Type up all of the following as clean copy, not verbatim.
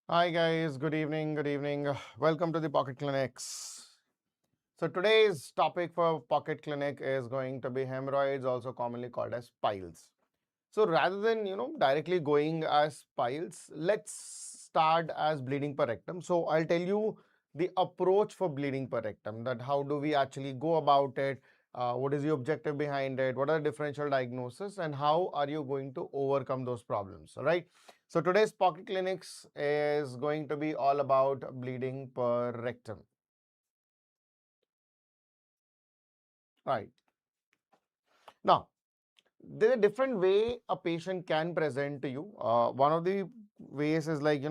Hi guys, good evening, good evening. Welcome to the Pocket Clinics. So today's topic for Pocket Clinic is going to be hemorrhoids, also commonly called as piles. So rather than directly going as piles, let's start as bleeding per rectum. So I'll tell you the approach for bleeding per rectum, that how do we actually go about it, what is the objective behind it, what are the differential diagnosis, and how are you going to overcome those problems. All right. So today's Pocket Clinics is going to be all about bleeding per rectum. Right. Now, there's a different way a patient can present to you. One of the ways is like,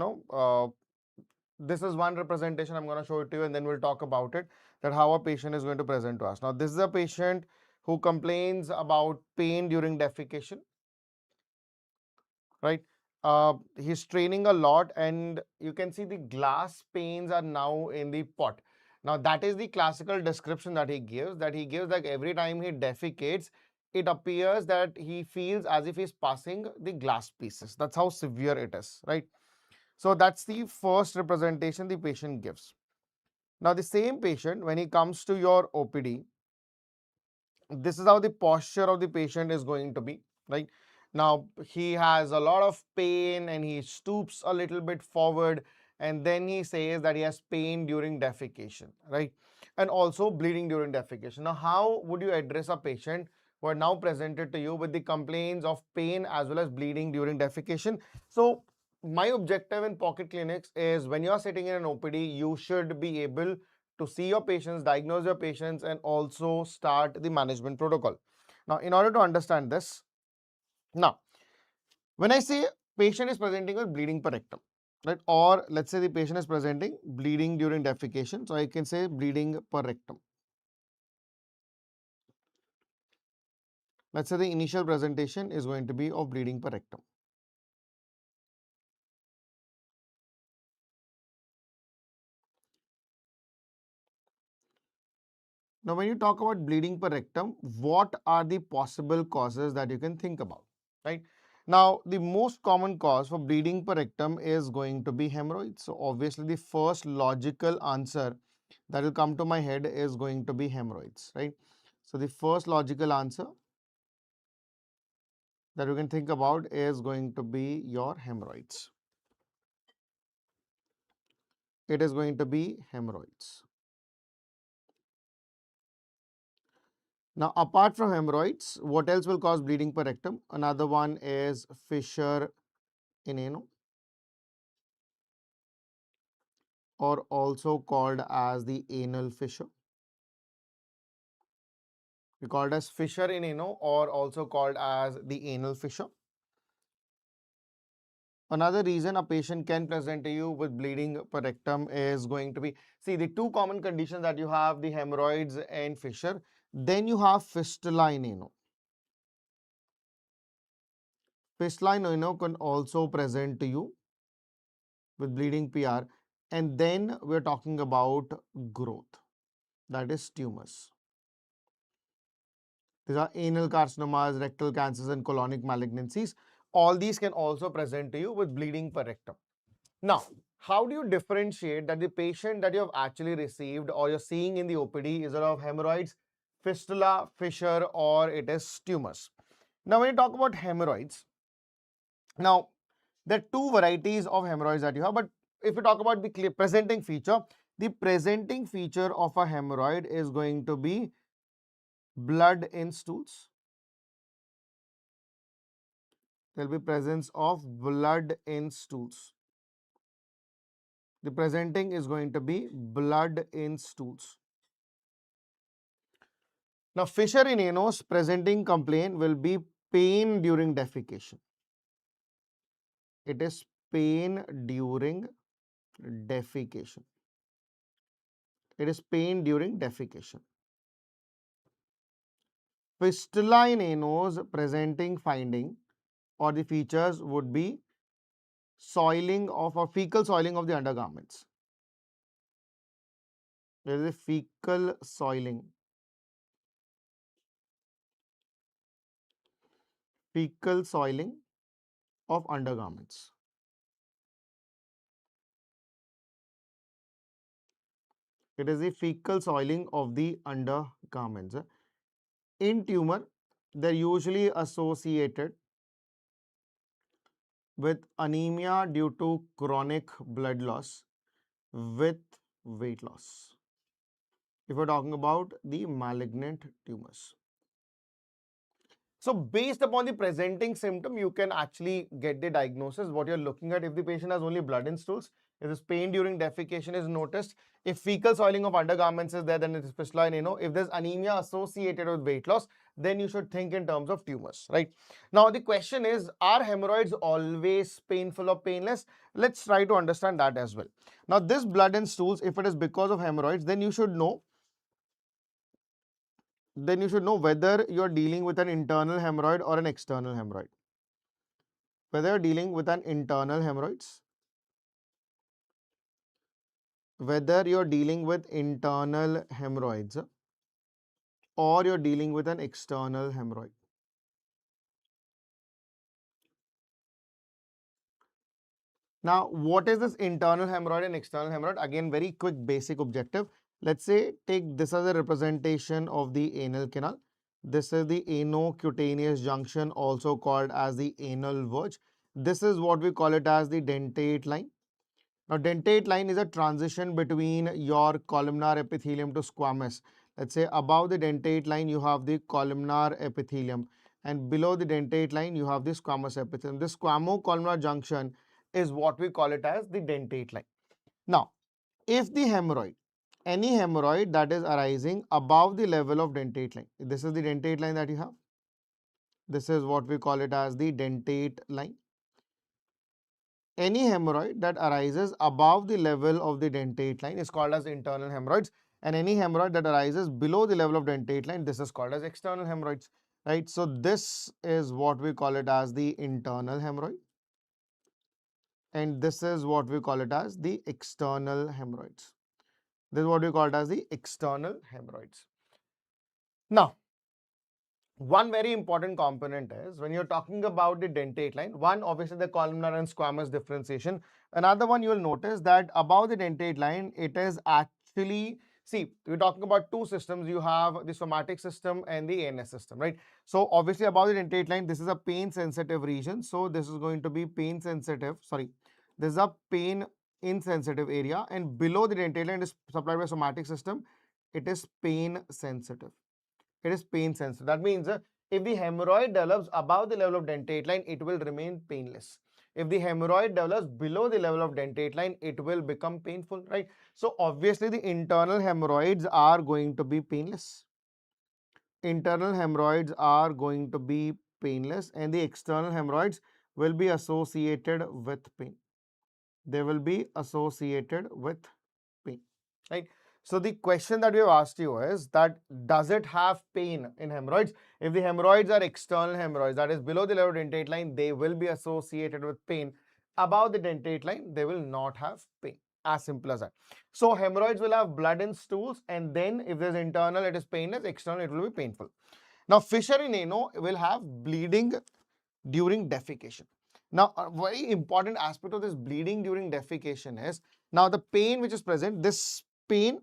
this is one representation. I'm going to show it to you and then we'll talk about it, that how a patient is going to present to us. Now, this is a patient who complains about pain during defecation, right? He's training a lot and you can see the glass panes are now in the pot. Now, that is the classical description that he gives, like every time he defecates, it appears that he feels as if he's passing the glass pieces. That's how severe it is, right? So that's the first representation the patient gives. Now, the same patient, when he comes to your OPD, this is how the posture of the patient is going to be, right? Now, he has a lot of pain and he stoops a little bit forward, and then he says that he has pain during defecation, right? And also bleeding during defecation. Now, how would you address a patient who are now presented to you with the complaints of pain as well as bleeding during defecation? So, my objective in Pocket Clinics is when you are sitting in an OPD, you should be able to see your patients, diagnose your patients, and also start the management protocol. Now, in order to understand this, now, when I say patient is presenting with bleeding per rectum, right, or let's say the patient is presenting bleeding during defecation, so I can say bleeding per rectum. Let's say the initial presentation is going to be of bleeding per rectum. Now, when you talk about bleeding per rectum, what are the possible causes that you can think about, right? Now, the most common cause for bleeding per rectum is going to be hemorrhoids. So, obviously, the first logical answer that will come to my head is going to be hemorrhoids, right? So, the first logical answer that you can think about is going to be your hemorrhoids. It is going to be hemorrhoids. Now, apart from hemorrhoids, what else will cause bleeding per rectum? Another one is fissure in ano, or also called as the anal fissure. We call it as fissure in ano, or also called as the anal fissure. Another reason a patient can present to you with bleeding per rectum is going to be, see, the two common conditions that you have, the hemorrhoids and fissure. Then you have fistula in ano. Fistula in ano can also present to you with bleeding PR. And then we're talking about growth, that is tumors. These are anal carcinomas, rectal cancers, and colonic malignancies. All these can also present to you with bleeding per rectum. Now, how do you differentiate that the patient that you have actually received or you're seeing in the OPD is of hemorrhoids, fistula, fissure, or it is tumors? Now, when you talk about hemorrhoids, now there are two varieties of hemorrhoids that you have, but if you talk about the presenting feature, the presenting feature of a hemorrhoid is going to be blood in stools. There will be presence of blood in stools. The presenting is going to be blood in stools. Now, fissure in anus presenting complaint will be pain during defecation. It is pain during defecation. It is pain during defecation. Fistula in anus presenting finding or the features would be soiling of or fecal soiling of the undergarments. There is a fecal soiling. Fecal soiling of undergarments. It is the fecal soiling of the undergarments. In tumor, they're usually associated with anemia due to chronic blood loss with weight loss. If we're talking about the malignant tumors. So based upon the presenting symptom, you can actually get the diagnosis, what you're looking at. If the patient has only blood in stools, if this pain during defecation is noticed, if fecal soiling of undergarments is there, then it is fistula in ano. If there's anemia associated with weight loss, then you should think in terms of tumors, right? Now the question is, are hemorrhoids always painful or painless? Let's try to understand that as well. Now this blood in stools, if it is because of hemorrhoids, then you should know whether you're dealing with an internal hemorrhoid or an external hemorrhoid. Whether you're dealing with an internal hemorrhoids, whether you're dealing with internal hemorrhoids or you're dealing with an external hemorrhoid. Now, what is this internal hemorrhoid and external hemorrhoid? Again, very quick basic objective. Let's say take this as a representation of the anal canal. This is the anocutaneous junction, also called as the anal verge. This is what we call it as the dentate line. Now, dentate line is a transition between your columnar epithelium to squamous. Let's say above the dentate line, you have the columnar epithelium, and below the dentate line, you have the squamous epithelium. This squamo-columnar junction is what we call it as the dentate line. Now, if the hemorrhoid, any hemorrhoid that is arising above the level of dentate line, this is the dentate line that you have. This is what we call it as the dentate line. Any hemorrhoid that arises above the level of the dentate line is called as internal hemorrhoids, and any hemorrhoid that arises below the level of dentate line, this is called as external hemorrhoids, right? So this is what we call it as the internal hemorrhoid, and this is what we call it as the external hemorrhoids. This is what we call it as the external hemorrhoids. Now, one very important component is when you're talking about the dentate line, one, obviously the columnar and squamous differentiation. Another one, you will notice that above the dentate line, it is actually, see, we're talking about two systems. You have the somatic system and the ANS system, right? So obviously above the dentate line, this is a pain sensitive region. So this is going to be pain sensitive, sorry, this is a pain insensitive area, and below the dentate line is supplied by somatic system. It is pain sensitive. It is pain sensitive. That means if the hemorrhoid develops above the level of dentate line, it will remain painless. If the hemorrhoid develops below the level of dentate line, it will become painful, right? So obviously the internal hemorrhoids are going to be painless. Internal hemorrhoids are going to be painless, and the external hemorrhoids will be associated with pain. They will be associated with pain, right? So the question that we have asked you is that does it have pain in hemorrhoids? If the hemorrhoids are external hemorrhoids, that is below the level of dentate line, they will be associated with pain. Above the dentate line, they will not have pain. As simple as that. So hemorrhoids will have blood in stools, and then if there's internal, it is painless. External, it will be painful. Now, fissure in ano will have bleeding during defecation. Now, a very important aspect of this bleeding during defecation is, now the pain which is present, this pain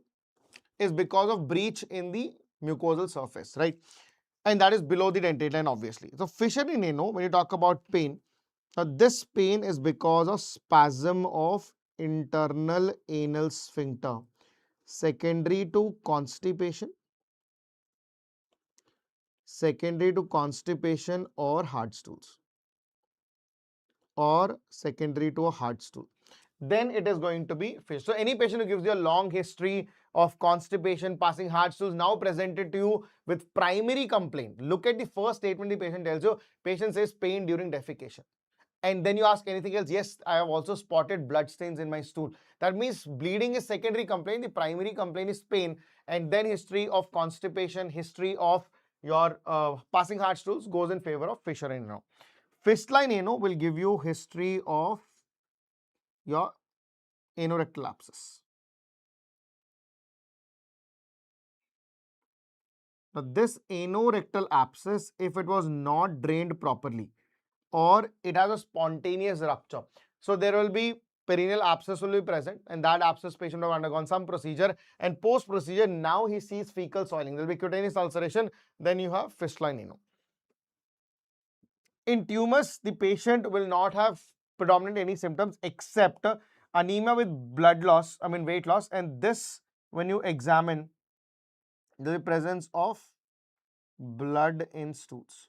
is because of breach in the mucosal surface, right? And that is below the dentate line, obviously. So fissure in ano, when you talk about pain, this pain is because of spasm of internal anal sphincter, secondary to constipation, or hard stools, or secondary to a hard stool. Then it is going to be fish. So any patient who gives you a long history of constipation, passing hard stools, now presented to you with primary complaint. Look at the first statement the patient tells you. Patient says pain during defecation. And then you ask anything else. Yes, I have also spotted blood stains in my stool. That means bleeding is secondary complaint. The primary complaint is pain. And then history of constipation, history of your passing hard stools goes in favor of fissure in ano. Fistula in ano will give you history of your anorectal abscess. Now, this anorectal abscess, if it was not drained properly or it has a spontaneous rupture, so there will be perineal abscess will be present, and that abscess patient will have undergone some procedure, and post procedure now he sees fecal soiling. There will be cutaneous ulceration, then you have fistula in ano. In tumors, the patient will not have predominant any symptoms except anemia with blood loss, weight loss, and this, when you examine, the presence of blood in stools.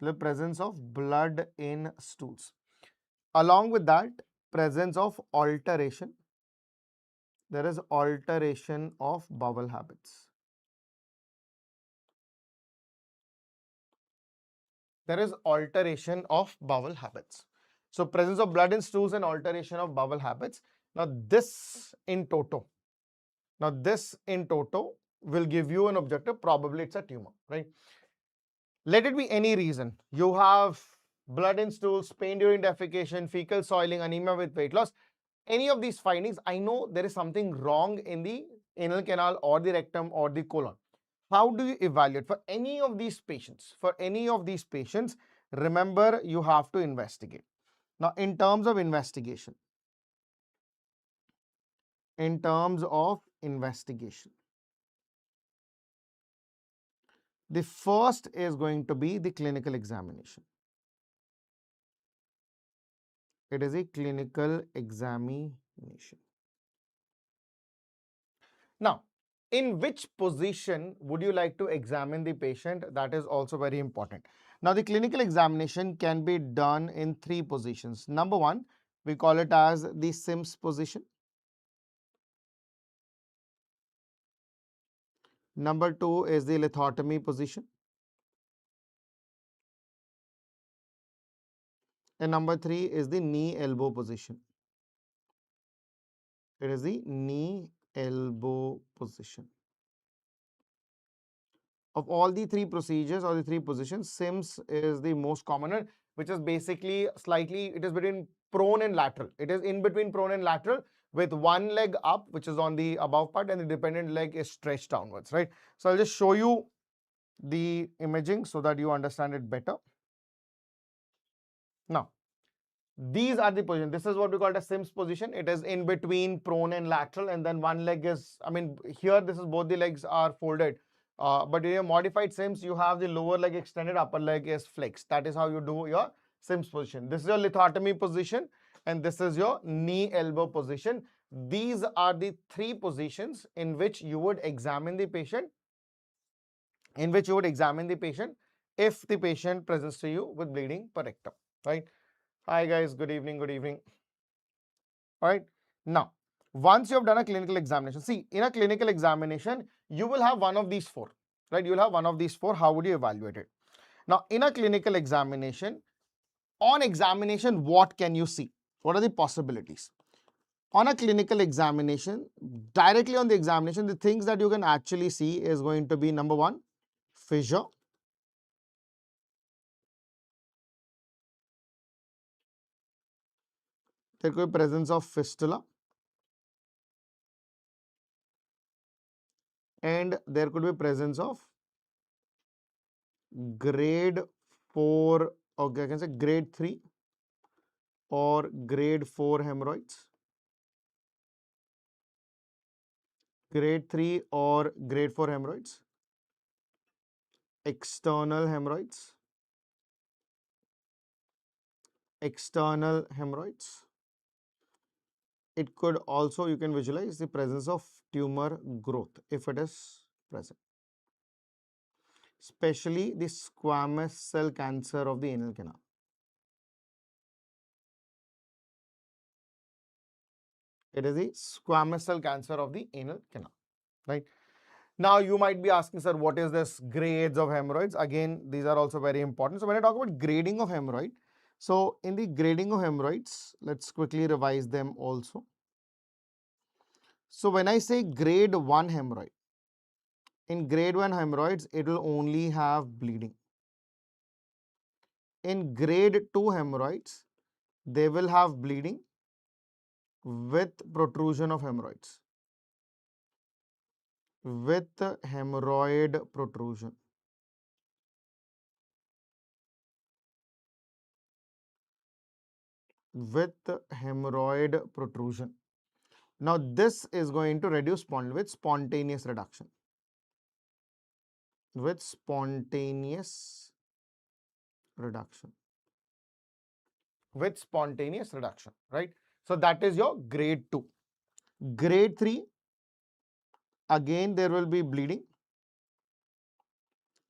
The presence of blood in stools. Along with that, presence of alteration. There is alteration of bowel habits. There is alteration of bowel habits. So presence of blood in stools and alteration of bowel habits. Now this in toto will give you an objective, probably it's a tumor, right? Let it be any reason. You have blood in stools, pain during defecation, fecal soiling, anemia with weight loss. Any of these findings, I know there is something wrong in the anal canal or the rectum or the colon. How do you evaluate? For any of these patients, remember you have to investigate. Now, in terms of investigation, the first is going to be the clinical examination. It is a clinical examination. Now, in which position would you like to examine the patient? That is also very important. Now, the clinical examination can be done in three positions. Number one, we call it as the Sims position. Number two is the lithotomy position. And number three is the knee-elbow position. It is the knee-elbow position. Of all the three procedures or the three positions, Sims is the most common, which is basically slightly, it is between prone and lateral. It is in between prone and lateral with one leg up, which is on the above part, and the dependent leg is stretched downwards, right? So I'll just show you the imaging so that you understand it better. Now, these are the positions. This is what we call a Sims position. It is in between prone and lateral, and then one leg is, here this is both the legs are folded. But in your modified Sims, you have the lower leg extended, upper leg is flexed. That is how you do your Sims position. This is your lithotomy position, and this is your knee-elbow position. These are the three positions in which you would examine the patient, if the patient presents to you with bleeding per rectum, right? Hi guys, good evening, All right. Now, once you have done a clinical examination, see, in a clinical examination, you will have one of these four, right? You'll have one of these four. How would you evaluate it? Now, in a clinical examination, on examination, what can you see? What are the possibilities? On a clinical examination, directly on the examination, the things that you can actually see is going to be number one, fissure. There could be presence of fistula. And there could be presence of grade 4, okay, I can say grade 3 or grade 4 hemorrhoids. Grade 3 or grade 4 hemorrhoids. External hemorrhoids. External hemorrhoids. It could also, you can visualize the presence of tumor growth if it is present. Especially the squamous cell cancer of the anal canal. It is the squamous cell cancer of the anal canal, right? Now, you might be asking, sir, what is this grades of hemorrhoids? Again, these are also very important. So when I talk about grading of hemorrhoid, so in the grading of hemorrhoids, let's quickly revise them also. So when I say grade 1 hemorrhoid, in grade 1 hemorrhoids, it will only have bleeding. In grade 2 hemorrhoids, they will have bleeding with protrusion of hemorrhoids. With hemorrhoid protrusion. with hemorrhoid protrusion. Now this is going to reduce with spontaneous reduction. With spontaneous reduction. With spontaneous reduction, right? So that is your grade 2. Grade 3, again there will be bleeding.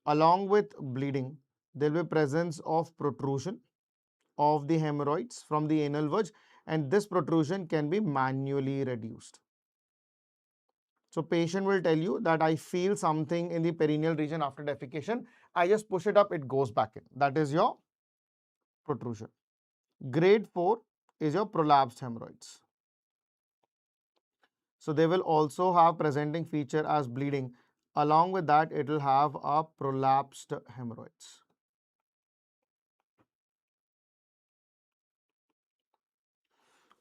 Along with bleeding, there will be presence of protrusion of the hemorrhoids from the anal verge, and this protrusion can be manually reduced. So patient will tell you that I feel something in the perineal region after defecation. I just push it up, it goes back in. That is your protrusion. Grade 4 is your prolapsed hemorrhoids. So they will also have presenting feature as bleeding. Along with that, it will have a prolapsed hemorrhoids.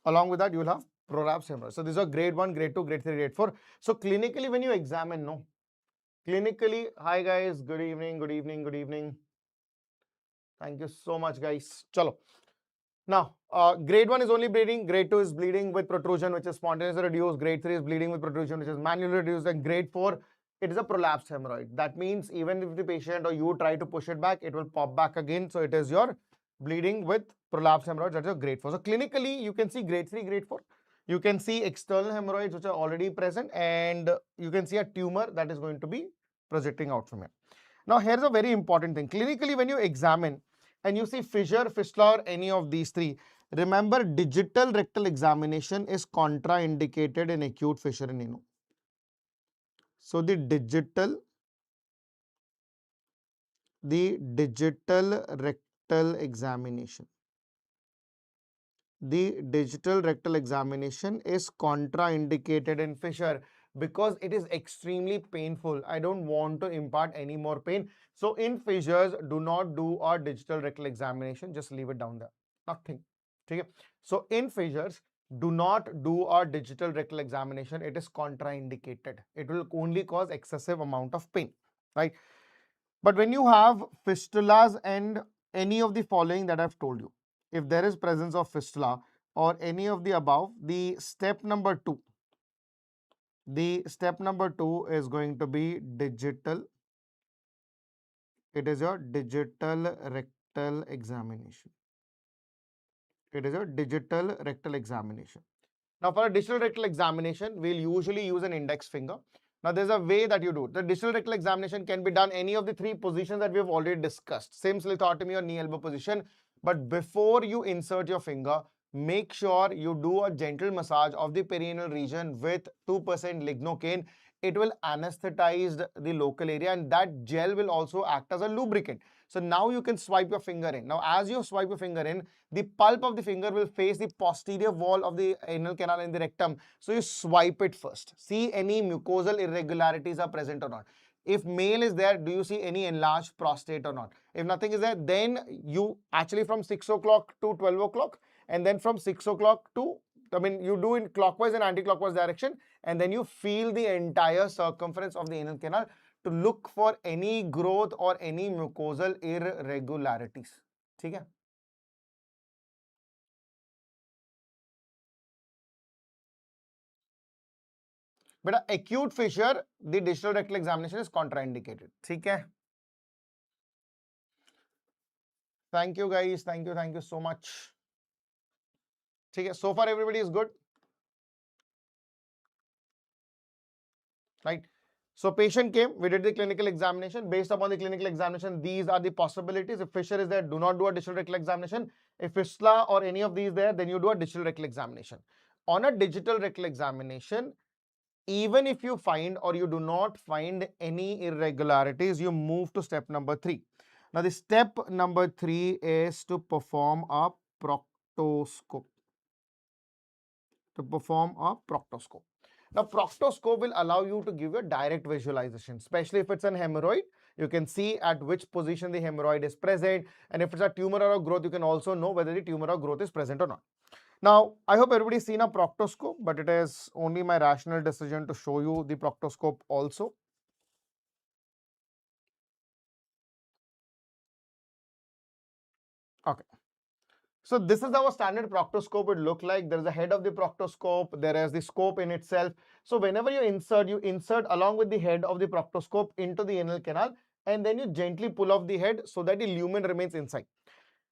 Along with that, you will have prolapsed hemorrhoids. So these are grade 1, grade 2, grade 3, grade 4. So clinically, when you examine, no, clinically, hi guys, good evening, good evening, good evening. Thank you so much, guys. Chalo. Now, grade 1 is only bleeding, grade 2 is bleeding with protrusion, which is spontaneously reduced, grade 3 is bleeding with protrusion, which is manually reduced, and grade 4, it is a prolapsed hemorrhoid. That means even if the patient or you try to push it back, it will pop back again. So it is your bleeding with prolapsed hemorrhoids, that's your grade 4. So clinically, you can see grade 3, grade 4. You can see external hemorrhoids which are already present, and you can see a tumor that is going to be projecting out from here. Now, here's a very important thing. Clinically, when you examine and you see fissure, fistula, or any of these three, remember digital rectal examination is contraindicated in acute fissure in anus. So the digital rectal examination. The digital rectal examination is contraindicated in fissure because it is extremely painful. I don't want to impart any more pain. So in fissures, do not do a digital rectal examination. Just leave it down there. Nothing. Okay? So in fissures, do not do a digital rectal examination. It is contraindicated. It will only cause excessive amount of pain, right? But when you have fistulas and any of the following that I've told you, if there is presence of fistula or any of the above, the step number 2 is going to be digital. It is your digital rectal examination. It is a digital rectal examination. Now, for a digital rectal examination, we'll usually use an index finger. Now, there's a way that you do it. The digital rectal examination can be done any of the 3 positions that we have already discussed. Same lithotomy or knee elbow position. But before you insert your finger, make sure you do a gentle massage of the perineal region with 2% lignocaine. It will anesthetize the local area, and that gel will also act as a lubricant. So now you can swipe your finger in. Now, as you swipe your finger in, the pulp of the finger will face the posterior wall of the anal canal in the rectum. So you swipe it first. See any mucosal irregularities are present or not. If male is there, do you see any enlarged prostate or not? If nothing is there, then you actually from 6 o'clock to 12 o'clock, and then from 6 o'clock to, you do in clockwise and anti-clockwise direction, and then you feel the entire circumference of the anal canal to look for any growth or any mucosal irregularities. ठीक है? But acute fissure, the digital rectal examination is contraindicated. ठीक है? Thank you guys. Thank you so much. ठीक है? So far everybody is good, right? So patient came, we did the clinical examination. Based upon the clinical examination, these are the possibilities. If fissure is there, do not do a digital rectal examination. If fistula or any of these there, then you do a digital rectal examination. On a digital rectal examination, even if you find or you do not find any irregularities, you move to step number 3. Now, the step number 3 is to perform a proctoscope. Now, proctoscope will allow you to give a direct visualization, especially if it's an hemorrhoid. You can see at which position the hemorrhoid is present, and if it's a tumor or a growth, you can also know whether the tumor or growth is present or not. Now, I hope everybody's seen a proctoscope, but it is only my rational decision to show you the proctoscope also. Okay. So this is how a standard proctoscope would look like. There is a head of the proctoscope. There is the scope in itself. So whenever you insert along with the head of the proctoscope into the anal canal, and then you gently pull off the head so that the lumen remains inside.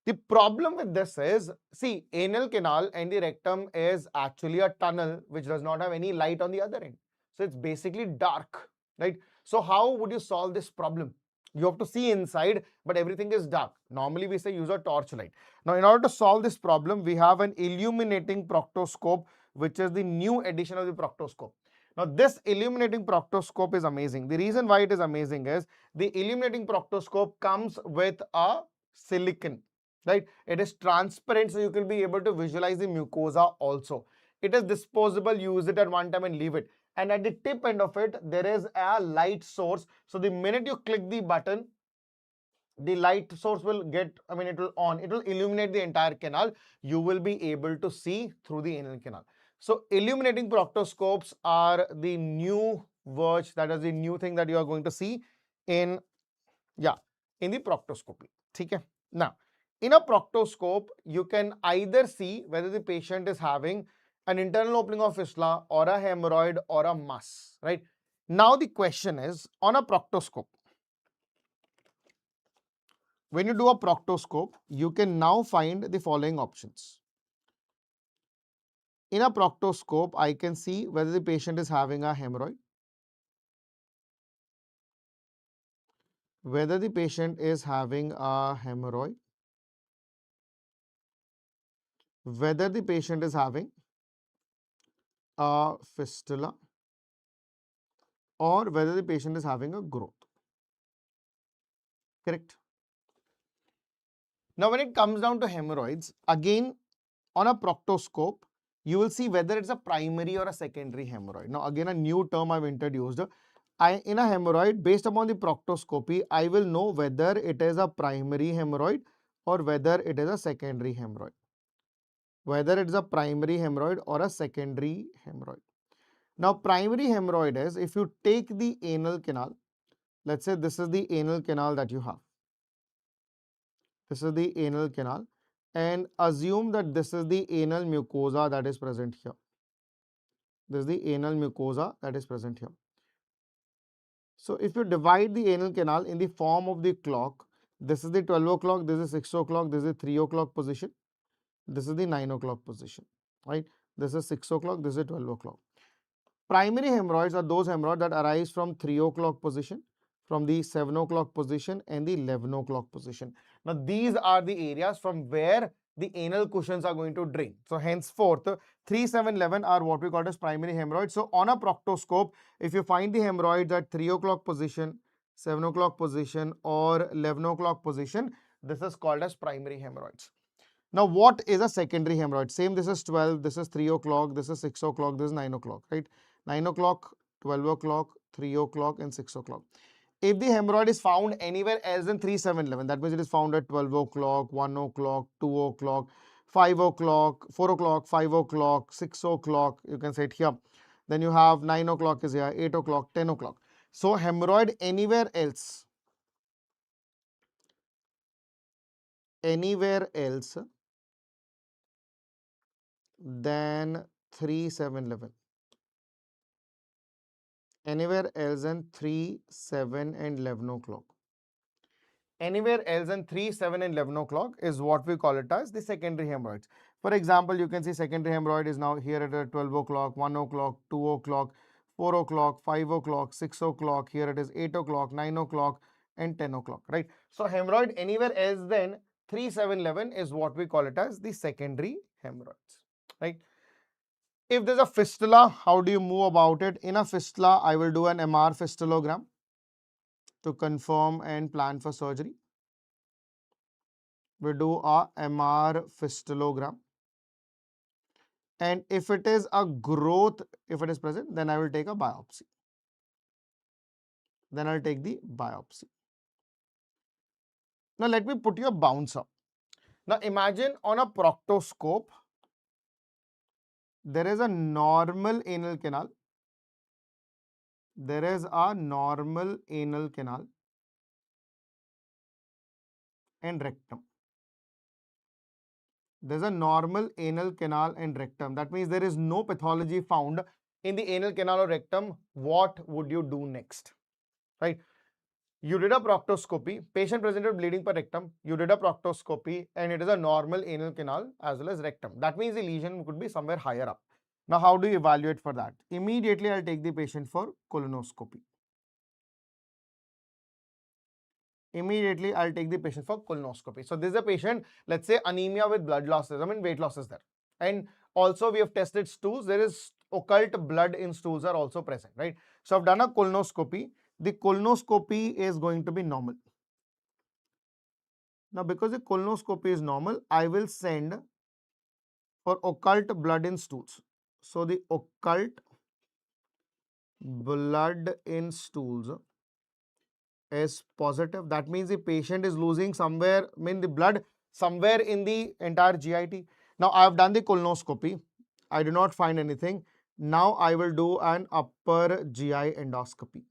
The problem with this is, see, anal canal and the rectum is actually a tunnel which does not have any light on the other end. So it's basically dark, right? So how would you solve this problem? You have to see inside, but everything is dark. Normally we say use a torchlight. Now, in order to solve this problem, we have an illuminating proctoscope, which is the new addition of the proctoscope. Now, this illuminating proctoscope is amazing. The reason why it is amazing is the illuminating proctoscope comes with a silicon, right? It is transparent, so you can be able to visualize the mucosa also. It is disposable, use it at one time and leave it. And at the tip end of it, there is a light source. So the minute you click the button, the light source will it will on, it will illuminate the entire canal. You will be able to see through the anal canal. So illuminating proctoscopes are the new verge, that is the new thing that you are going to see in, yeah, in the proctoscopy. Okay. Now, in a proctoscope, you can either see whether the patient is having an internal opening of fistula or a hemorrhoid or a mass, right? Now, the question is, on a proctoscope, when you do a proctoscope, you can now find the following options. In a proctoscope, I can see whether the patient is having a hemorrhoid, whether the patient is having a hemorrhoid, whether the patient is having a fistula, or whether the patient is having a growth. Correct. Now, when it comes down to hemorrhoids, again, on a proctoscope, you will see whether it's a primary or a secondary hemorrhoid. Now, again, a new term I've introduced. In a hemorrhoid, based upon the proctoscopy, I will know whether it is a primary hemorrhoid or whether it is a secondary hemorrhoid. Whether it is a primary hemorrhoid or a secondary hemorrhoid. Now, primary hemorrhoid is if you take the anal canal, let's say this is the anal canal that you have. This is the anal canal, and assume that this is the anal mucosa that is present here. This is the anal mucosa that is present here. So if you divide the anal canal in the form of the clock, this is the 12 o'clock, this is 6 o'clock, this is 3 o'clock position, this is the 9 o'clock position, right? This is 6 o'clock, this is 12 o'clock. Primary hemorrhoids are those hemorrhoids that arise from 3 o'clock position, from the 7 o'clock position and the 11 o'clock position. Now, these are the areas from where the anal cushions are going to drain. So, henceforth, 3, 7, 11 are what we call as primary hemorrhoids. So, on a proctoscope, if you find the hemorrhoids at 3 o'clock position, 7 o'clock position or 11 o'clock position, this is called as primary hemorrhoids. Now, what is a secondary hemorrhoid? Same, this is 12, this is 3 o'clock, this is 6 o'clock, this is 9 o'clock, right? 9 o'clock, 12 o'clock, 3 o'clock and 6 o'clock. If the hemorrhoid is found anywhere else than 3, 7, 11, that means it is found at 12 o'clock, 1 o'clock, 2 o'clock, 5 o'clock, 4 o'clock, 5 o'clock, 6 o'clock, you can say it here. Then you have 9 o'clock is here, 8 o'clock, 10 o'clock. So, hemorrhoid anywhere else than 3, 7, 11. Anywhere else than 3, 7 and 11 o'clock. Anywhere else than 3, 7 and 11 o'clock is what we call it as the secondary hemorrhoids. For example, you can see secondary hemorrhoid is now here at 12 o'clock, 1 o'clock, 2 o'clock, 4 o'clock, 5 o'clock, 6 o'clock, here it is 8 o'clock, 9 o'clock and 10 o'clock, right? So, hemorrhoid anywhere else than 3, 7, 11 is what we call it as the secondary hemorrhoids, right? If there's a fistula, how do you move about it? In a fistula, I will do an MR fistulogram to confirm and plan for surgery. We do a MR fistulogram. And if it is a growth, if it is present, then I will take a biopsy. Then I'll take the biopsy. Now, let me put you a bouncer. Now, imagine on a proctoscope, there is a normal anal canal. There is a normal anal canal and rectum. there's a normal anal canal and rectum. That means there is no pathology found in the anal canal or rectum. What would you do next? Right? You did a proctoscopy, patient presented bleeding per rectum, you did a proctoscopy, and it is a normal anal canal as well as rectum. That means the lesion could be somewhere higher up. Now, how do you evaluate for that? Immediately, I'll take the patient for colonoscopy. Immediately, I'll take the patient for colonoscopy. So, this is a patient, let's say anemia with blood losses, weight losses there. And also, we have tested stools. There is occult blood in stools are also present, right? So, I've done a colonoscopy. The colonoscopy is going to be normal. Now, because the colonoscopy is normal, I will send for occult blood in stools. So, the occult blood in stools is positive. That means the patient is losing somewhere, the blood somewhere in the entire GIT. Now, I have done the colonoscopy. I do not find anything. Now, I will do an upper GI endoscopy.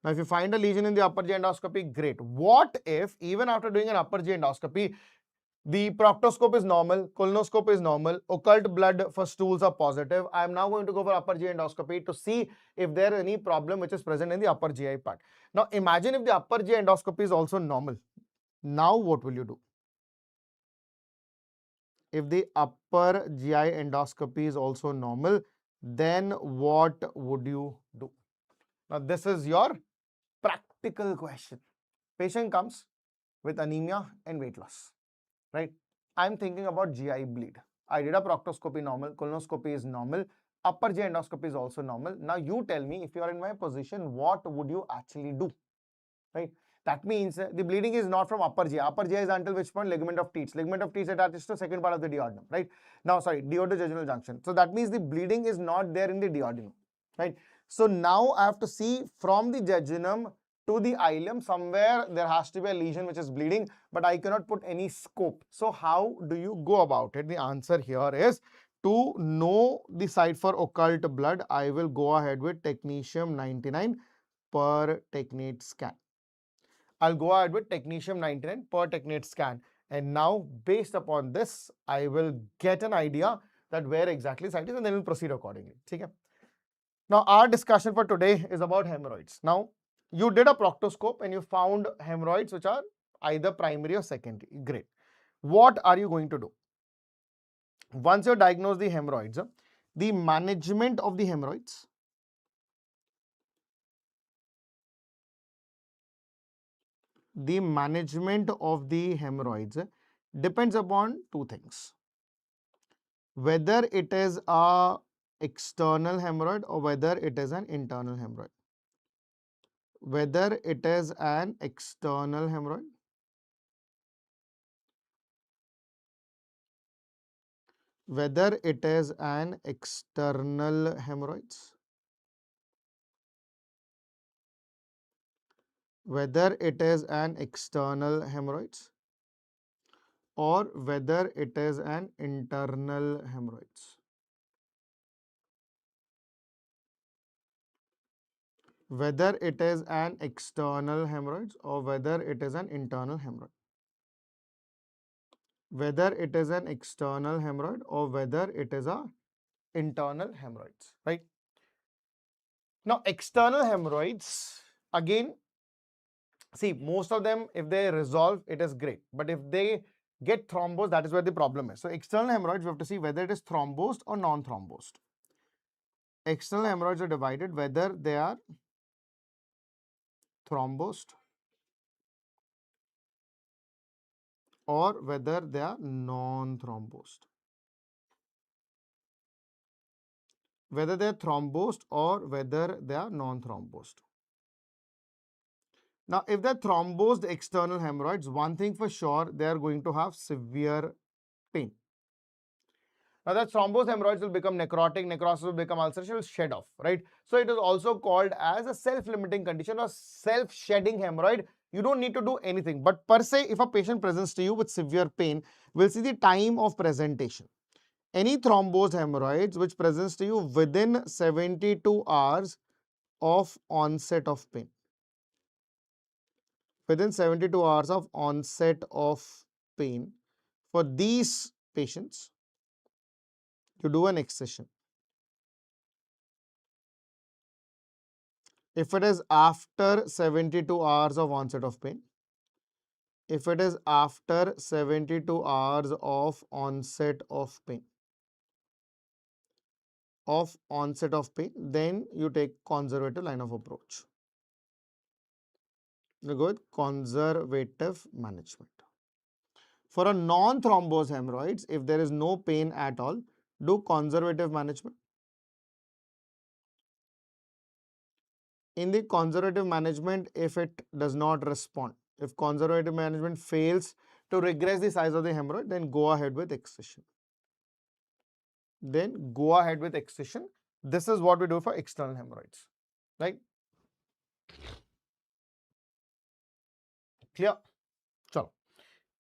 Now, if you find a lesion in the upper GI endoscopy, great. What if, even after doing an upper GI endoscopy, the proctoscope is normal, colonoscope is normal, occult blood for stools are positive? I am now going to go for upper GI endoscopy to see if there is any problem which is present in the upper GI part. Now, imagine if the upper GI endoscopy is also normal. Now, what will you do? If the upper GI endoscopy is also normal, then what would you do? Now, this is your practical question. Patient comes with anemia and weight loss, right? I'm thinking about GI bleed. I did a proctoscopy normal, colonoscopy is normal, upper GI endoscopy is also normal. Now you tell me, if you are in my position, what would you actually do, right? That means the bleeding is not from upper GI. Upper GI is until which point? Ligament of Tietz. Ligament of Tietz attaches to second part of the duodenum, right? Now, sorry, duodenojejunal junction. So that means the bleeding is not there in the duodenum, right? So now I have to see from the jejunum to the ileum, somewhere there has to be a lesion which is bleeding, but I cannot put any scope. So how do you go about it? The answer here is, to know the site for occult blood, I will go ahead with technetium 99 per technete scan. I'll go ahead with technetium 99 per technete scan. And now, based upon this, I will get an idea that where exactly site is, and then we'll proceed accordingly. Okay? Now, our discussion for today is about hemorrhoids. Now, you did a proctoscope and you found hemorrhoids which are either primary or secondary. Great. What are you going to do? Once you diagnose the hemorrhoids, the management of the hemorrhoids, depends upon two things: whether it is a external hemorrhoid or whether it is an internal hemorrhoid. Whether it is an external hemorrhoid, whether it is an external hemorrhoids, whether it is an external hemorrhoids, or whether it is an internal hemorrhoids. Whether it is an external hemorrhoids or whether it is an internal hemorrhoid. Whether it is an external hemorrhoid or whether it is a internal hemorrhoids, right? Now, external hemorrhoids, again, see, most of them, if they resolve, it is great. But if they get thrombosed, that is where the problem is. So, external hemorrhoids, we have to see whether it is thrombosed or non-thrombosed. External hemorrhoids are divided whether they are thrombosed or whether they are non-thrombosed. Whether they are thrombosed or whether they are non-thrombosed. Now, if they're thrombosed external hemorrhoids, one thing for sure, they are going to have severe pain. Now, that thrombosed hemorrhoids will become necrotic, necrosis will become ulceration, will shed off, right? So, it is also called as a self-limiting condition or self-shedding hemorrhoid. You don't need to do anything. But per se, if a patient presents to you with severe pain, we'll see the time of presentation. Any thrombosed hemorrhoids which presents to you within 72 hours of onset of pain. Within 72 hours of onset of pain, for these patients, you do an excision. If it is after 72 hours of onset of pain, if it is after 72 hours of onset of pain, then you take conservative line of approach. You go with conservative management. For a non-thrombosed hemorrhoids, if there is no pain at all, do conservative management. In the conservative management, if it does not respond, if conservative management fails to regress the size of the hemorrhoid, then go ahead with excision. This is what we do for external hemorrhoids, right? Clear? So,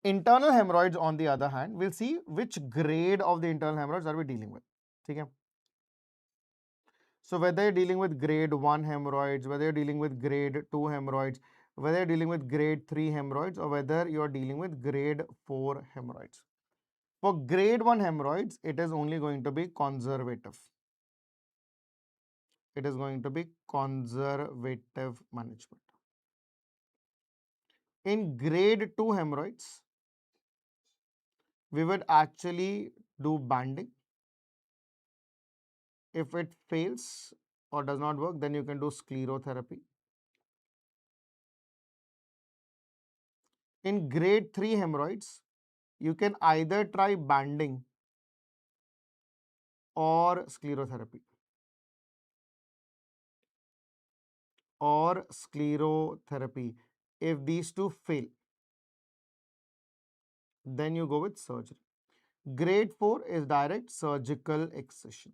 internal hemorrhoids, on the other hand, we'll see which grade of the internal hemorrhoids are we dealing with. Okay? So, whether you're dealing with grade 1 hemorrhoids, whether you're dealing with grade 2 hemorrhoids, whether you're dealing with grade 3 hemorrhoids, or whether you're dealing with grade 4 hemorrhoids. For grade 1 hemorrhoids, it is only going to be conservative. It is going to be conservative management. In grade 2 hemorrhoids, we would actually do banding. If it fails or does not work, then you can do sclerotherapy. In grade 3 hemorrhoids, you can either try banding or sclerotherapy. If these two fail, then you go with surgery. Grade 4 is direct surgical excision.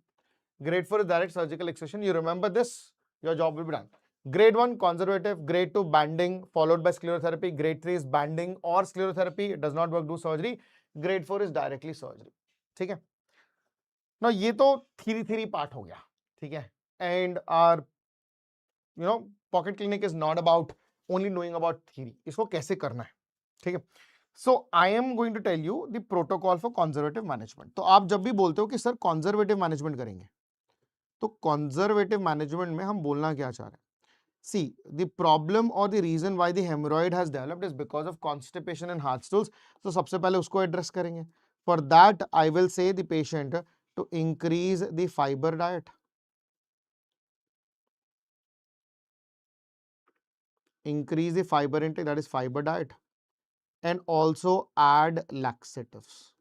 Grade 4 is direct surgical excision. You remember this, your job will be done. Grade 1 conservative, grade 2 banding followed by sclerotherapy, grade 3 is banding or sclerotherapy, it does not work, do surgery. Grade 4 is directly surgery. ठीक है? Now ये तो theory part हो गया, ठीक है? And our pocket clinic is not about only knowing about theory. इसको कैसे करना है, ठीक है? So I am going to tell you the protocol for conservative management. तो आप जब भी बोलते हो कि सर conservative management करेंगे, तो conservative management में हम बोलना क्या चाह रहे हैं? See, the problem or the reason why the hemorrhoid has developed is because of constipation and hard stools. So सबसे पहले उसको address करेंगे. For that, I will say the patient to increase the fiber diet. Increase the fiber intake, that is fiber diet. And also add laxatives.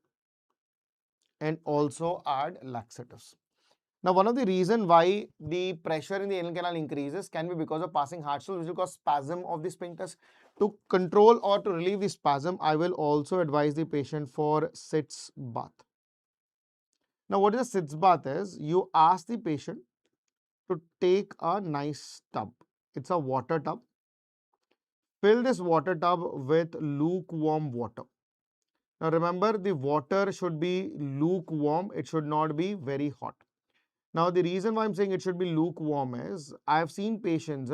Now, one of the reasons why the pressure in the anal canal increases can be because of passing hard stools, which will cause spasm of the sphincters. To control or to relieve the spasm, I will also advise the patient for sitz bath. Now, what is a sitz bath is, you ask the patient to take a nice tub. It's a water tub. Fill this water tub with lukewarm water. Now, remember, the water should be lukewarm. It should not be very hot. Now, the reason why I'm saying it should be lukewarm is I have seen patients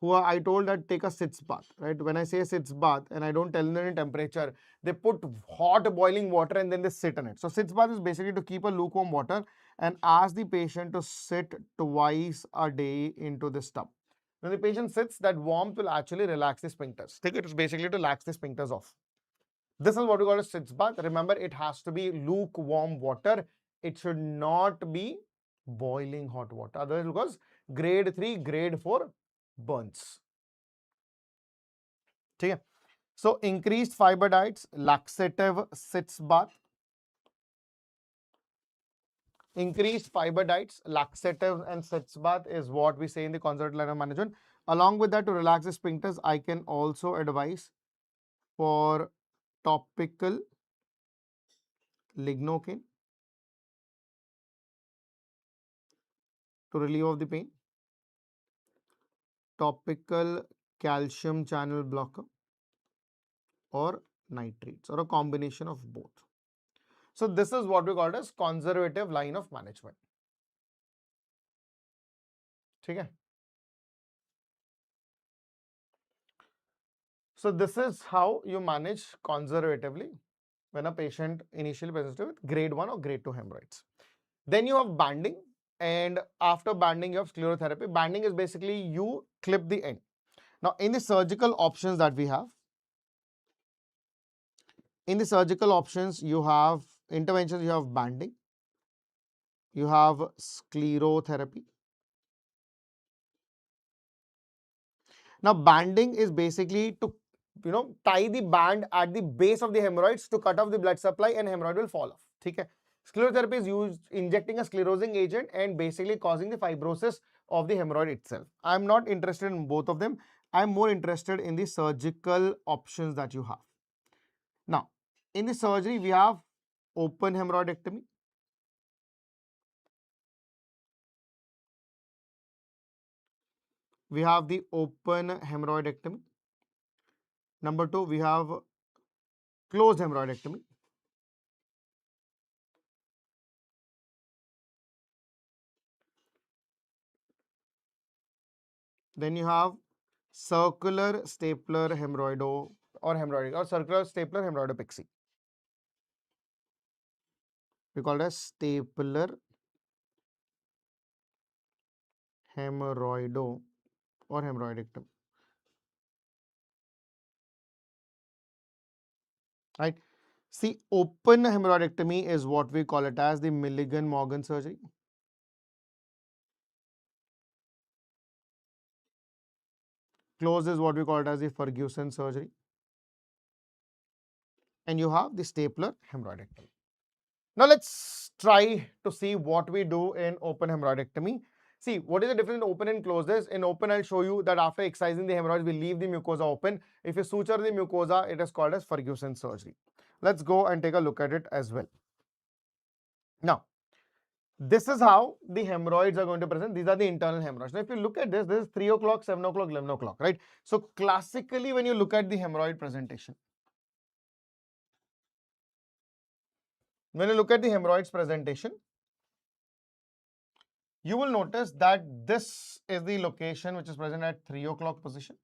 who are, I told that take a sitz bath, right? When I say sitz bath and I don't tell them in temperature, they put hot boiling water and then they sit in it. So, sitz bath is basically to keep a lukewarm water and ask the patient to sit twice a day into this tub. When the patient sits, that warmth will actually relax the sphincters. Take it is basically to relax the sphincters off. This is what we call a sitz bath. Remember, it has to be lukewarm water. It should not be boiling hot water. Otherwise, because grade 3, grade 4 burns. Okay. So, increased fiber diets, laxative sitz bath. Increased fiber diets, laxative and sitz bath is what we say in the conservative line of management. Along with that, to relax the sphincters, I can also advise for topical lignocaine to relieve of the pain, topical calcium channel blocker, or nitrates, or a combination of both. So this is what we call as conservative line of management. Okay. So this is how you manage conservatively. when a patient initially presents with grade 1 or grade 2 hemorrhoids. Then you have banding, and after banding you have sclerotherapy. Banding is basically you clip the end. Now in the surgical options that we have, in the surgical options you have interventions, you have banding, you have sclerotherapy. Now banding is basically to tie the band at the base of the hemorrhoids to cut off the blood supply and hemorrhoid will fall off. Okay. Sclerotherapy is used injecting a sclerosing agent and basically causing the fibrosis of the hemorrhoid itself. I'm not interested in both of them. I'm more interested in the surgical options that you have. Now, in the surgery, we have open hemorrhoidectomy. We have the open hemorrhoidectomy. Number 2, we have closed hemorrhoidectomy. Then you have circular stapler hemorrhoido or hemorrhoidic or circular stapler hemorrhoidopexy. We call it as stapler hemorrhoido or hemorrhoidectomy. Right? See, open hemorrhoidectomy is what we call it as the Milligan-Morgan surgery. Closed is what we call it as the Ferguson surgery. And you have the stapler hemorrhoidectomy. Now let's try to see what we do in open hemorrhoidectomy. See, what is the difference in open and closed is? In open, I'll show you that after excising the hemorrhoids, we leave the mucosa open. If you suture the mucosa, it is called as Ferguson surgery. Let's go and take a look at it as well. Now, this is how the hemorrhoids are going to present. These are the internal hemorrhoids. Now, if you look at this is 3 o'clock, 7 o'clock, 11 o'clock, right? So, classically, when you look at the hemorrhoid presentation, when you look at the hemorrhoids presentation, you will notice that this is the location which is present at 3 o'clock position.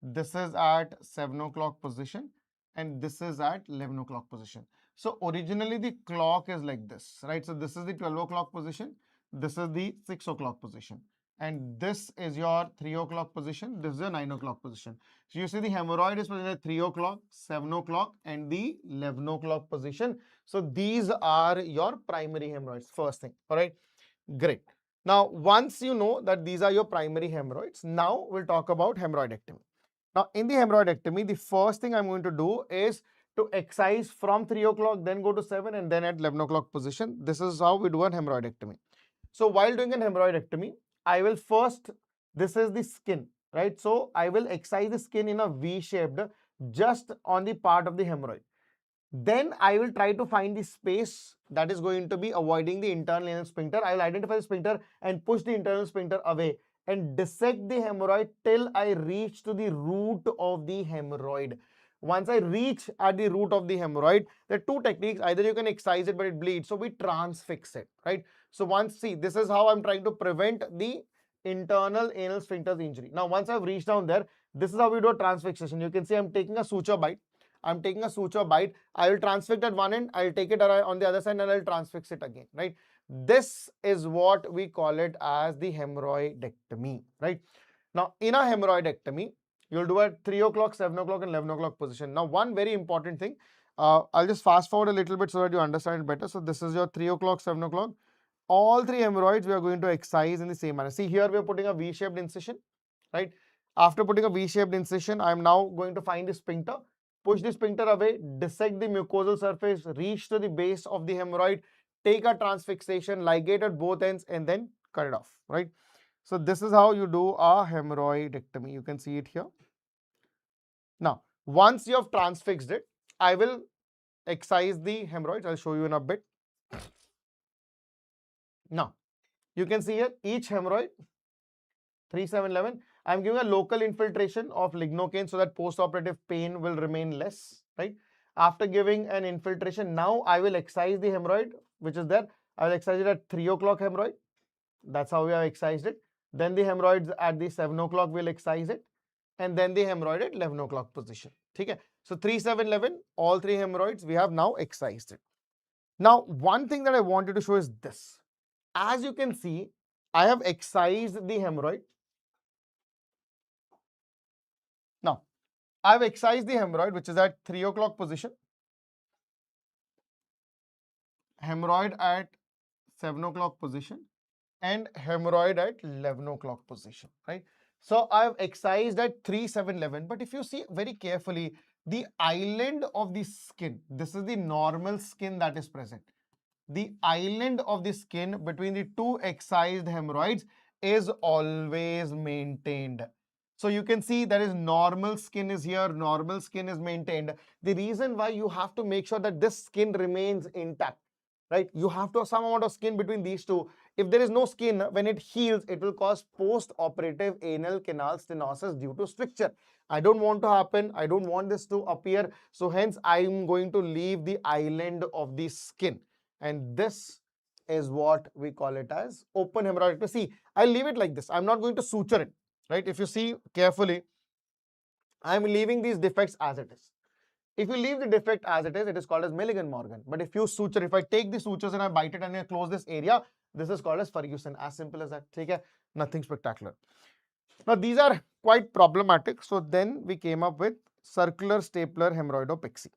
This is at 7 o'clock position and this is at 11 o'clock position. So originally the clock is like this, right? So this is the 12 o'clock position. This is the 6 o'clock position. And this is your 3 o'clock position. This is your 9 o'clock position. So you see the hemorrhoid is present at 3 o'clock, 7 o'clock and the 11 o'clock position. So these are your primary hemorrhoids, first thing. All right. Great. Now, once you know that these are your primary hemorrhoids, now we'll talk about hemorrhoidectomy. Now, in the hemorrhoidectomy, the first thing I'm going to do is to excise from 3 o'clock, then go to 7 and then at 11 o'clock position. This is how we do a hemorrhoidectomy. So, while doing an hemorrhoidectomy, I will first, this is the skin, right? So, I will excise the skin in a V-shaped just on the part of the hemorrhoid. Then I will try to find the space that is going to be avoiding the internal anal sphincter. I will identify the sphincter and push the internal sphincter away and dissect the hemorrhoid till I reach to the root of the hemorrhoid. Once I reach at the root of the hemorrhoid, there are two techniques. Either you can excise it but it bleeds, so we transfix it, right? So once, see, this is how I'm trying to prevent the internal anal sphincter's injury. Now once I've reached down there, this is how we do a transfixation. You can see I'm taking a suture bite. I'm taking a suture bite. I will transfix at one end. I'll take it on the other side and I'll transfix it again, right? This is what we call it as the hemorrhoidectomy, right? Now, in a hemorrhoidectomy, you'll do at 3 o'clock, 7 o'clock and 11 o'clock position. Now, one very important thing, I'll just fast forward a little bit so that you understand it better. So, this is your 3 o'clock, 7 o'clock. All three hemorrhoids we are going to excise in the same manner. See, here we are putting a V-shaped incision, right? After putting a V-shaped incision, I am now going to find the sphincter. Push the sphincter away, dissect the mucosal surface, reach to the base of the hemorrhoid, take a transfixation, ligate at both ends and then cut it off, right? So this is how you do a hemorrhoidectomy. You can see it here. Now, once you have transfixed it, I will excise the hemorrhoids. I'll show you in a bit. Now, you can see here each hemorrhoid, 3, 7, 11. I'm giving a local infiltration of lignocaine so that post-operative pain will remain less, right? After giving an infiltration, now I will excise the hemorrhoid, which is there. I will excise it at 3 o'clock hemorrhoid. That's how we have excised it. Then the hemorrhoids at the 7 o'clock will excise it. And then the hemorrhoid at 11 o'clock position. Okay? So 3, 7, 11, all three hemorrhoids, we have now excised it. Now, one thing that I wanted to show is this. As you can see, I have excised the hemorrhoid. Now, I have excised the hemorrhoid, which is at 3 o'clock position, hemorrhoid at 7 o'clock position, and hemorrhoid at 11 o'clock position, right? So I have excised at 3, 7, 11. But if you see very carefully, the island of the skin, this is the normal skin that is present. The island of the skin between the two excised hemorrhoids is always maintained. So you can see there is normal skin is here, normal skin is maintained. The reason why you have to make sure that this skin remains intact, right? You have to have some amount of skin between these two. If there is no skin, when it heals, it will cause post-operative anal canal stenosis due to stricture. I don't want to happen. I don't want this to appear. So hence, I'm going to leave the island of the skin. And this is what we call it as open hemorrhoid. See, I'll leave it like this. I'm not going to suture it, right? If you see carefully, I'm leaving these defects as it is. If you leave the defect as it is called as Milligan-Morgan. But if you suture, if I take the sutures and I bite it and I close this area, this is called as Ferguson. As simple as that. Okay? Nothing spectacular. Now, these are quite problematic. So then we came up with circular stapler hemorrhoidopexy.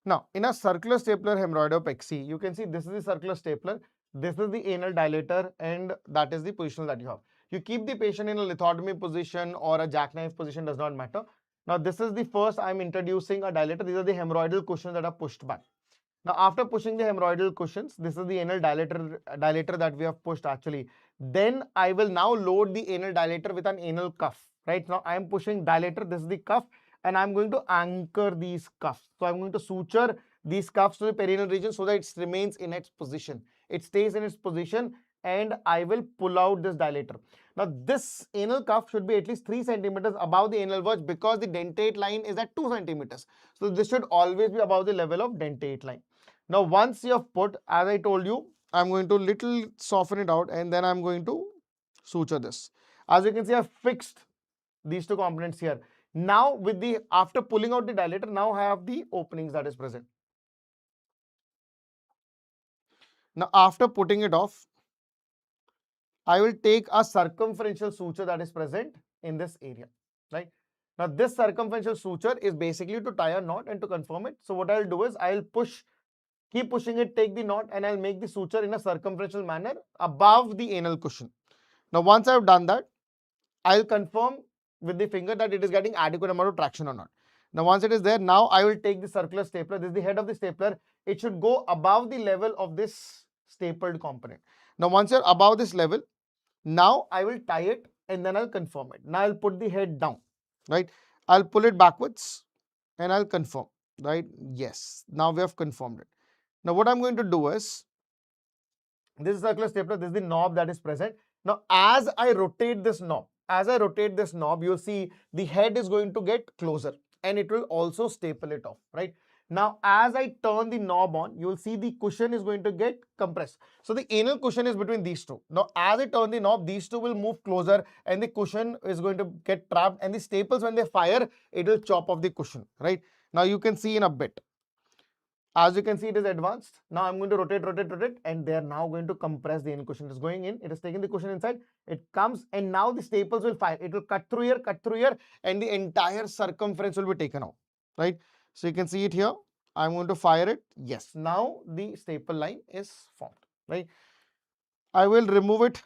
Now, in a circular stapler hemorrhoidopexy, you can see this is the circular stapler, this is the anal dilator, and that is the position that you have. You keep the patient in a lithotomy position or a jackknife position, does not matter. Now, this is the first I'm introducing a dilator. These are the hemorrhoidal cushions that are pushed back. Now, after pushing the hemorrhoidal cushions, this is the anal dilator that we have pushed actually. Then I will now load the anal dilator with an anal cuff. Right now, I am pushing dilator. This is the cuff, and I'm going to anchor these cuffs. So I'm going to suture these cuffs to the perineal region so that it remains in its position. It stays in its position, and I will pull out this dilator. Now, this anal cuff should be at least 3 centimeters above the anal verge because the dentate line is at 2 centimeters. So this should always be above the level of dentate line. Now, once you have put, as I told you, I'm going to little soften it out and then I'm going to suture this. As you can see, I've fixed these two components here. Now, with the after pulling out the dilator, now I have the openings that is present. Now, after putting it off, I will take a circumferential suture that is present in this area, right? Now, this circumferential suture is basically to tie a knot and to confirm it. So, what I'll do is I'll keep pushing it, take the knot, and I'll make the suture in a circumferential manner above the anal cushion. Now, once I've done that, I'll confirm with the finger that it is getting adequate amount of traction or not. Now, once it is there, now I will take the circular stapler. This is the head of the stapler. It should go above the level of this stapled component. Now, once you're above this level, now I will tie it and then I'll confirm it. Now, I'll put the head down, right? I'll pull it backwards and I'll confirm, right? Yes, now we have confirmed it. Now, what I'm going to do is, this is circular stapler, this is the knob that is present. Now, as I rotate this knob, you'll see the head is going to get closer and it will also staple it off, right? Now, as I turn the knob on, you'll see the cushion is going to get compressed. So, the anal cushion is between these two. Now, as I turn the knob, these two will move closer and the cushion is going to get trapped, and the staples, when they fire, it will chop off the cushion, right? Now, you can see in a bit. As you can see, it is advanced. Now I'm going to rotate, and they are now going to compress the anal cushion. It is going in. It is taking the cushion inside. It comes, and now the staples will fire. It will cut through here, and the entire circumference will be taken out, right? So you can see it here. I'm going to fire it. Yes. Now the staple line is formed, right? I will remove it.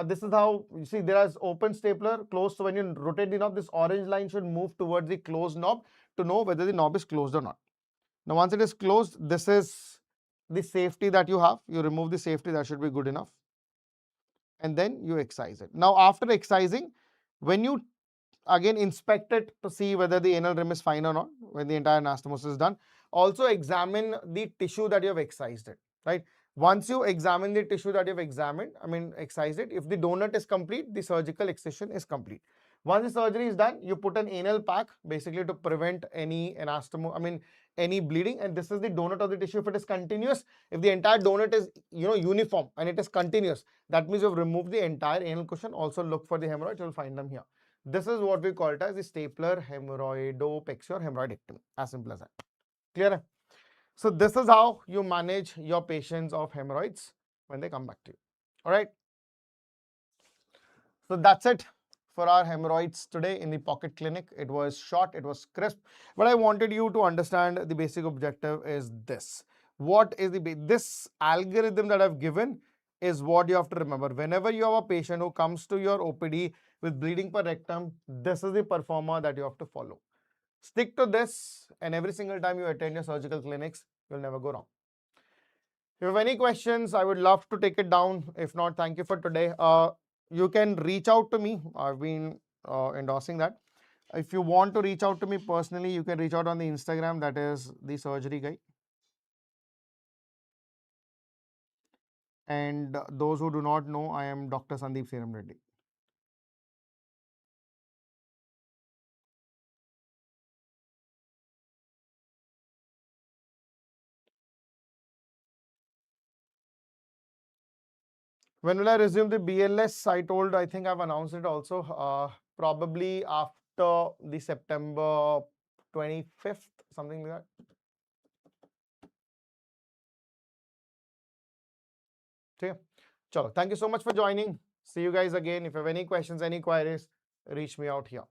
This is how you see there is open stapler, closed. So when you rotate the knob, this orange line should move towards the closed knob to know whether the knob is closed or not. Now, once it is closed, this is the safety that you have. You remove the safety, that should be good enough. And then you excise it. Now, after excising, when you again inspect it to see whether the anal rim is fine or not, when the entire anastomosis is done, also examine the tissue that you have excised it, right? Once you examine the tissue that you've excised it, if the donut is complete, the surgical excision is complete. Once the surgery is done, you put an anal pack basically to prevent any any bleeding. And this is the donut of the tissue. If it is continuous, if the entire donut is uniform and it is continuous, that means you've removed the entire anal cushion. Also look for the hemorrhoids, you'll find them here. This is what we call it as the stapler hemorrhoidopexy or hemorrhoidectomy. As simple as that. Clear? So this is how you manage your patients of hemorrhoids when they come back to you. All right. So that's it for our hemorrhoids today in the pocket clinic. It was short, it was crisp, but I wanted you to understand the basic objective is this. What is this algorithm that I've given is what you have to remember. Whenever you have a patient who comes to your OPD with bleeding per rectum, this is the performer that you have to follow. Stick to this, and every single time you attend your surgical clinics, you'll never go wrong. If you have any questions, I would love to take it down. If not, thank you for today. You can reach out to me. I've been endorsing that. If you want to reach out to me personally, you can reach out on the Instagram, that is the surgery guy. And those who do not know, I am Dr. Sandeep Sir. When will I resume the BLS? I think I've announced it also. Probably after the September 25th, something like that. Okay. Chalo. Thank you so much for joining. See you guys again. If you have any questions, any queries, reach me out here.